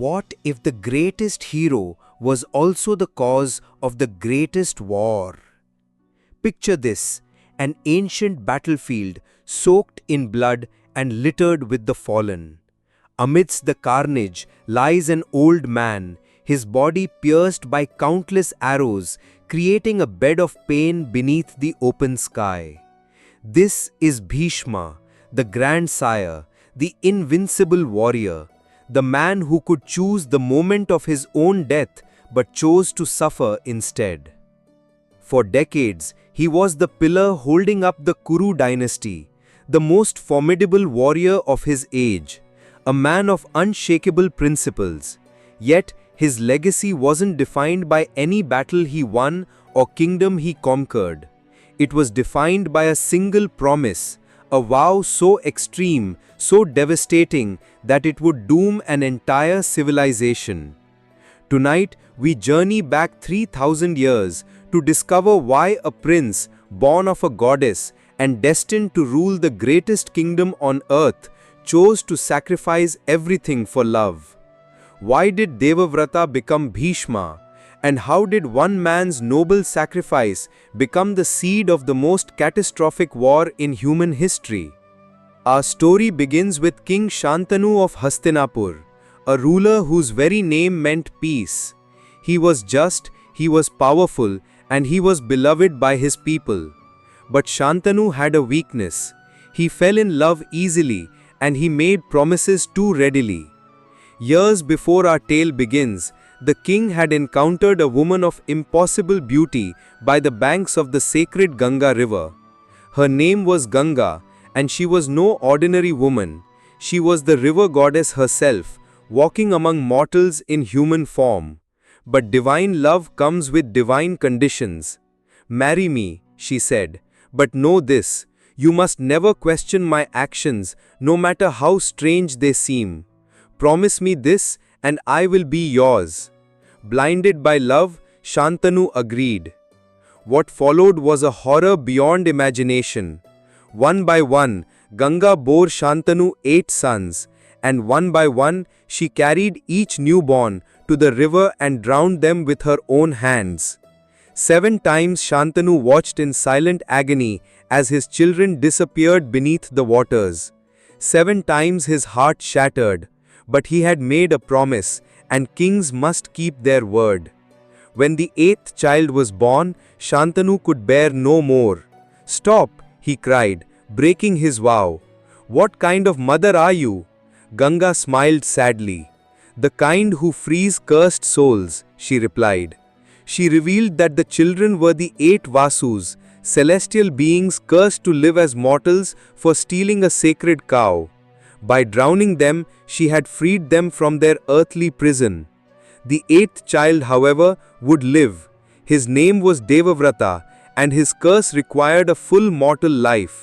What if the greatest hero was also the cause of the greatest war? Picture this, an ancient battlefield soaked in blood and littered with the fallen. Amidst the carnage lies an old man, his body pierced by countless arrows, creating a bed of pain beneath the open sky. This is Bhishma, the grandsire, the invincible warrior, the man who could choose the moment of his own death but chose to suffer instead. For decades, he was the pillar holding up the Kuru dynasty, the most formidable warrior of his age, a man of unshakable principles. Yet, his legacy wasn't defined by any battle he won or kingdom he conquered. It was defined by a single promise, a vow so extreme, so devastating that it would doom an entire civilization. Tonight, we journey back 3,000 years to discover why a prince, born of a goddess and destined to rule the greatest kingdom on earth, chose to sacrifice everything for love. Why did Devavrata become Bhishma? And how did one man's noble sacrifice become the seed of the most catastrophic war in human history? Our story begins with King Shantanu of Hastinapur, a ruler whose very name meant peace. He was just, he was powerful, and he was beloved by his people. But Shantanu had a weakness. He fell in love easily, and he made promises too readily. Years before our tale begins, the king had encountered a woman of impossible beauty by the banks of the sacred Ganga river. Her name was Ganga, and she was no ordinary woman. She was the river goddess herself, walking among mortals in human form. But divine love comes with divine conditions. "Marry me," she said, "but know this, you must never question my actions, no matter how strange they seem. Promise me this, and I will be yours." Blinded by love, Shantanu agreed. What followed was a horror beyond imagination. One by one, Ganga bore Shantanu 8 sons, and one by one, she carried each newborn to the river and drowned them with her own hands. 7 times Shantanu watched in silent agony as his children disappeared beneath the waters. 7 times his heart shattered, but he had made a promise, and kings must keep their word. When the 8th child was born, Shantanu could bear no more. "Stop," he cried, breaking his vow. "What kind of mother are you?" Ganga smiled sadly. "The kind who frees cursed souls," she replied. She revealed that the children were the 8 Vasus, celestial beings cursed to live as mortals for stealing a sacred cow. By drowning them, she had freed them from their earthly prison. The 8th child, however, would live. His name was Devavrata, and his curse required a full mortal life.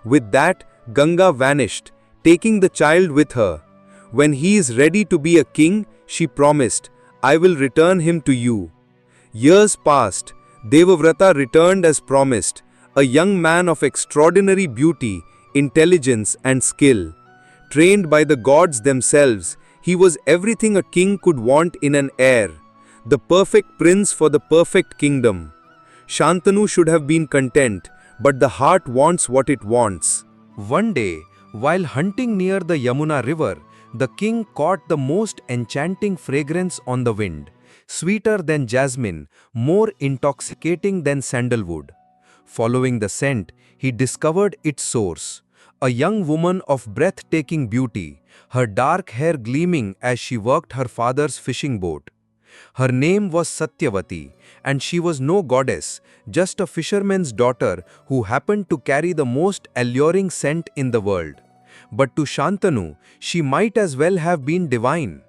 With that, Ganga vanished, taking the child with her. "When he is ready to be a king," she promised, "I will return him to you." Years passed. Devavrata returned as promised, a young man of extraordinary beauty, intelligence, and skill. Trained by the gods themselves, he was everything a king could want in an heir, the perfect prince for the perfect kingdom. Shantanu should have been content, but the heart wants what it wants. One day, while hunting near the Yamuna river, the king caught the most enchanting fragrance on the wind, sweeter than jasmine, more intoxicating than sandalwood. Following the scent, he discovered its source. A young woman of breathtaking beauty, her dark hair gleaming as she worked her father's fishing boat. Her name was Satyavati, and she was no goddess, just a fisherman's daughter who happened to carry the most alluring scent in the world. But to Shantanu, she might as well have been divine.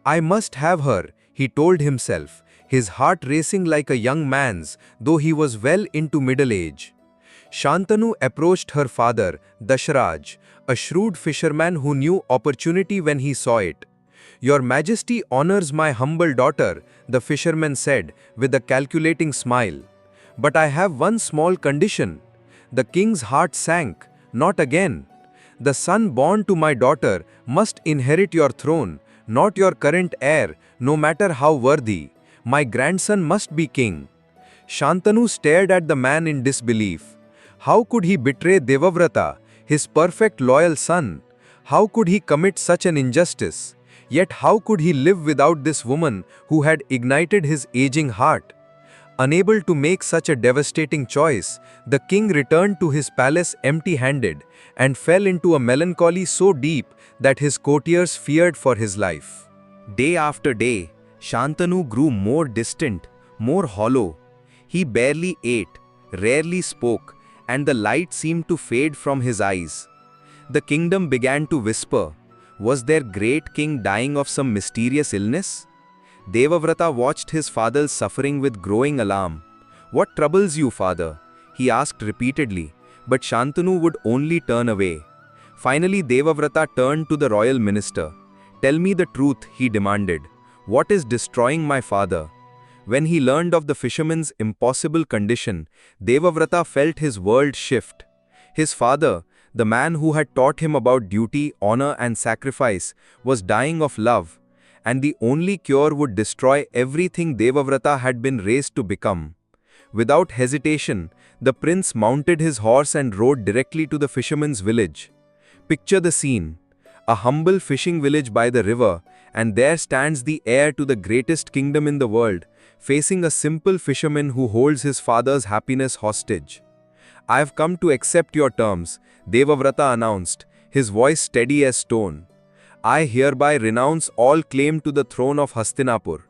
"I must have her," he told himself, his heart racing like a young man's, though he was well into middle age. Shantanu approached her father, Dashraj, a shrewd fisherman who knew opportunity when he saw it. "Your Majesty honors my humble daughter," the fisherman said with a calculating smile. "But I have one small condition." The king's heart sank. "Not again. The son born to my daughter must inherit your throne, not your current heir, no matter how worthy. My grandson must be king." Shantanu stared at the man in disbelief. How could he betray Devavrata, his perfect loyal son? How could he commit such an injustice? Yet how could he live without this woman who had ignited his aging heart? Unable to make such a devastating choice, the king returned to his palace empty-handed and fell into a melancholy so deep that his courtiers feared for his life. Day after day, Shantanu grew more distant, more hollow. He barely ate, rarely spoke, and the light seemed to fade from his eyes. The kingdom began to whisper, was their great king dying of some mysterious illness? Devavrata watched his father's suffering with growing alarm. "What troubles you, father?" he asked repeatedly, but Shantanu would only turn away. Finally, Devavrata turned to the royal minister. "Tell me the truth," he demanded. "What is destroying my father?" When he learned of the fisherman's impossible condition, Devavrata felt his world shift. His father, the man who had taught him about duty, honor and sacrifice, was dying of love, and the only cure would destroy everything Devavrata had been raised to become. Without hesitation, the prince mounted his horse and rode directly to the fisherman's village. Picture the scene. A humble fishing village by the river, and there stands the heir to the greatest kingdom in the world, facing a simple fisherman who holds his father's happiness hostage. "I have come to accept your terms," Devavrata announced, his voice steady as stone. "I hereby renounce all claim to the throne of Hastinapur.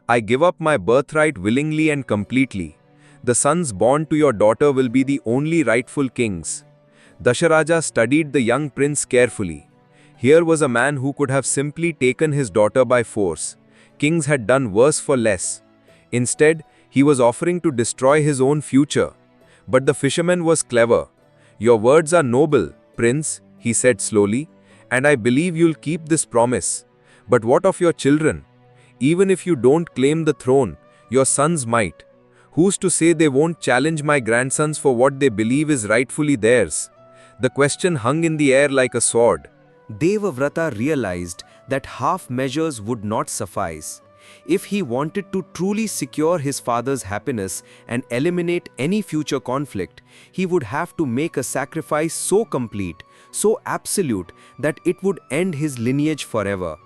I give up my birthright willingly and completely. The sons born to your daughter will be the only rightful kings." Dasharaja studied the young prince carefully. Here was a man who could have simply taken his daughter by force. Kings had done worse for less. Instead, he was offering to destroy his own future. But the fisherman was clever. "Your words are noble, prince," he said slowly, "and I believe you'll keep this promise. But what of your children? Even if you don't claim the throne, your sons might. Who's to say they won't challenge my grandsons for what they believe is rightfully theirs?" The question hung in the air like a sword. Devavrata realized that half measures would not suffice. If he wanted to truly secure his father's happiness and eliminate any future conflict, he would have to make a sacrifice so complete, so absolute, that it would end his lineage forever.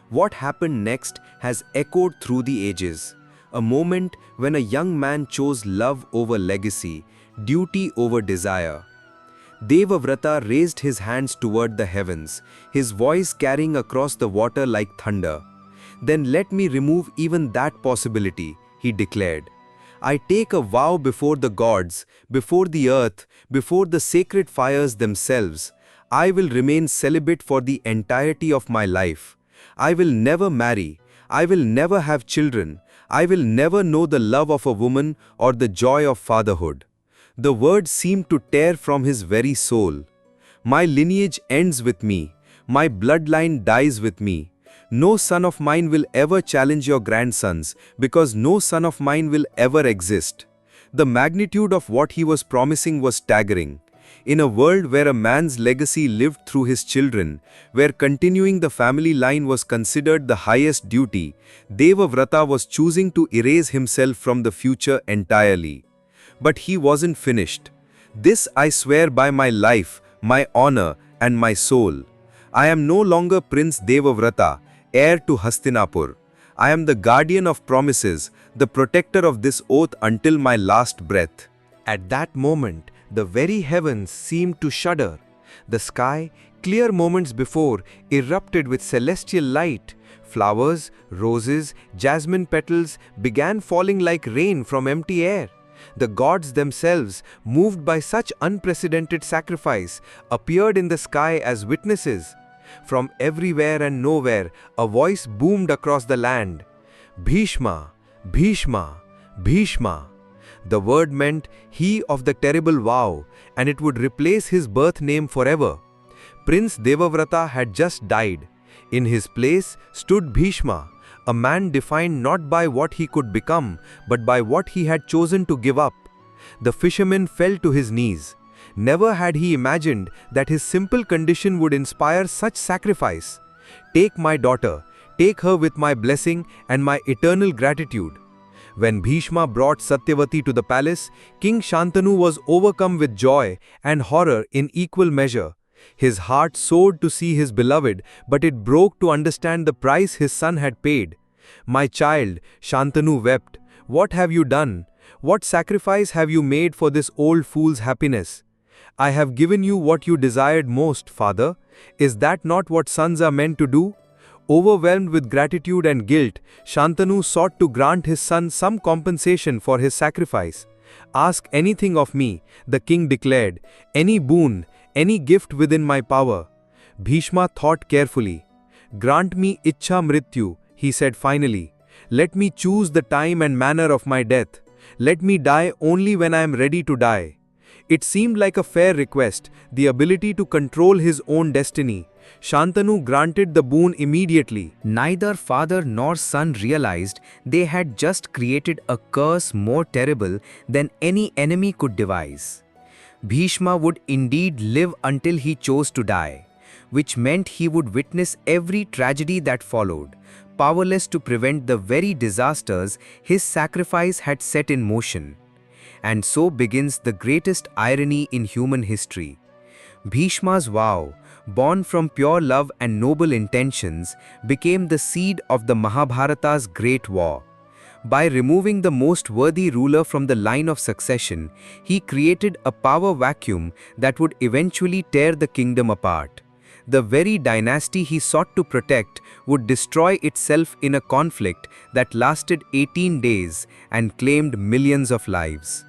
What happened next has echoed through the ages. A moment when a young man chose love over legacy, duty over desire. Devavrata raised his hands toward the heavens, his voice carrying across the water like thunder. "Then let me remove even that possibility," he declared. "I take a vow before the gods, before the earth, before the sacred fires themselves. I will remain celibate for the entirety of my life. I will never marry. I will never have children. I will never know the love of a woman or the joy of fatherhood." The words seemed to tear from his very soul. "My lineage ends with me. My bloodline dies with me. No son of mine will ever challenge your grandsons, because no son of mine will ever exist." The magnitude of what he was promising was staggering. In a world where a man's legacy lived through his children, where continuing the family line was considered the highest duty, Devavrata was choosing to erase himself from the future entirely. But he wasn't finished. "This I swear by my life, my honor, and my soul. I am no longer Prince Devavrata, heir to Hastinapur. I am the guardian of promises, the protector of this oath until my last breath." At that moment, the very heavens seemed to shudder. The sky, clear moments before, erupted with celestial light. Flowers, roses, jasmine petals began falling like rain from empty air. The gods themselves, moved by such unprecedented sacrifice, appeared in the sky as witnesses. From everywhere and nowhere, a voice boomed across the land. "Bhishma! Bhishma! Bhishma!" The word meant he of the terrible vow, and it would replace his birth name forever. Prince Devavrata had just died. In his place stood Bhishma, a man defined not by what he could become, but by what he had chosen to give up. The fisherman fell to his knees. Never had he imagined that his simple condition would inspire such sacrifice. "Take my daughter," take her with my blessing and my eternal gratitude." When Bhishma brought Satyavati to the palace, King Shantanu was overcome with joy and horror in equal measure. His heart soared to see his beloved, but it broke to understand the price his son had paid. "My child," Shantanu wept, "what have you done? What sacrifice have you made for this old fool's happiness?" "I have given you what you desired most, father. Is that not what sons are meant to do?" Overwhelmed with gratitude and guilt, Shantanu sought to grant his son some compensation for his sacrifice. "Ask anything of me," the king declared, "any boon, any gift within my power." Bhishma thought carefully. "Grant me Ichha Mrityu," he said finally. "Let me choose the time and manner of my death. Let me die only when I am ready to die." It seemed like a fair request, the ability to control his own destiny. Shantanu granted the boon immediately. Neither father nor son realized they had just created a curse more terrible than any enemy could devise. Bhishma would indeed live until he chose to die, which meant he would witness every tragedy that followed, powerless to prevent the very disasters his sacrifice had set in motion. And so begins the greatest irony in human history. Bhishma's vow, born from pure love and noble intentions, became the seed of the Mahabharata's great war. By removing the most worthy ruler from the line of succession, he created a power vacuum that would eventually tear the kingdom apart. The very dynasty he sought to protect would destroy itself in a conflict that lasted 18 days and claimed millions of lives.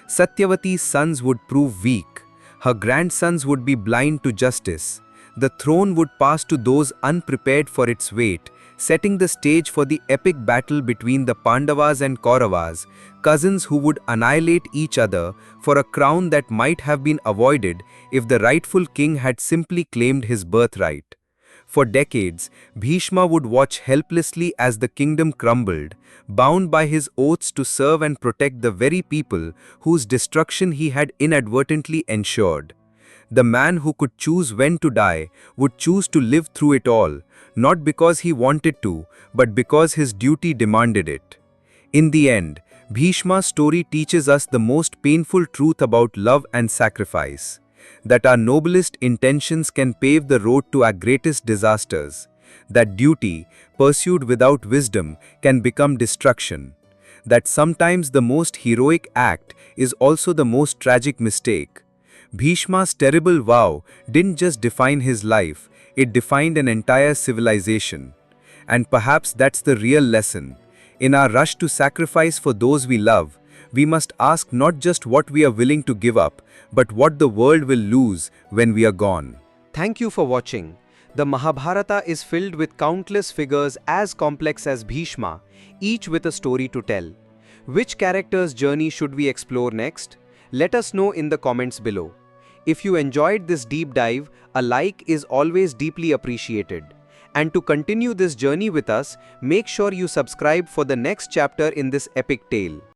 Satyavati's sons would prove weak. Her grandsons would be blind to justice. The throne would pass to those unprepared for its weight, setting the stage for the epic battle between the Pandavas and Kauravas, cousins who would annihilate each other for a crown that might have been avoided if the rightful king had simply claimed his birthright. For decades, Bhishma would watch helplessly as the kingdom crumbled, bound by his oaths to serve and protect the very people whose destruction he had inadvertently ensured. The man who could choose when to die would choose to live through it all, not because he wanted to, but because his duty demanded it. In the end, Bhishma's story teaches us the most painful truth about love and sacrifice: that our noblest intentions can pave the road to our greatest disasters, that duty, pursued without wisdom, can become destruction, that sometimes the most heroic act is also the most tragic mistake. Bhishma's terrible vow didn't just define his life, it defined an entire civilization. And perhaps that's the real lesson. In our rush to sacrifice for those we love, we must ask not just what we are willing to give up, but what the world will lose when we are gone. Thank you for watching. The Mahabharata is filled with countless figures as complex as Bhishma, each with a story to tell. Which character's journey should we explore next? Let us know in the comments below. If you enjoyed this deep dive, a like is always deeply appreciated. And to continue this journey with us, make sure you subscribe for the next chapter in this epic tale.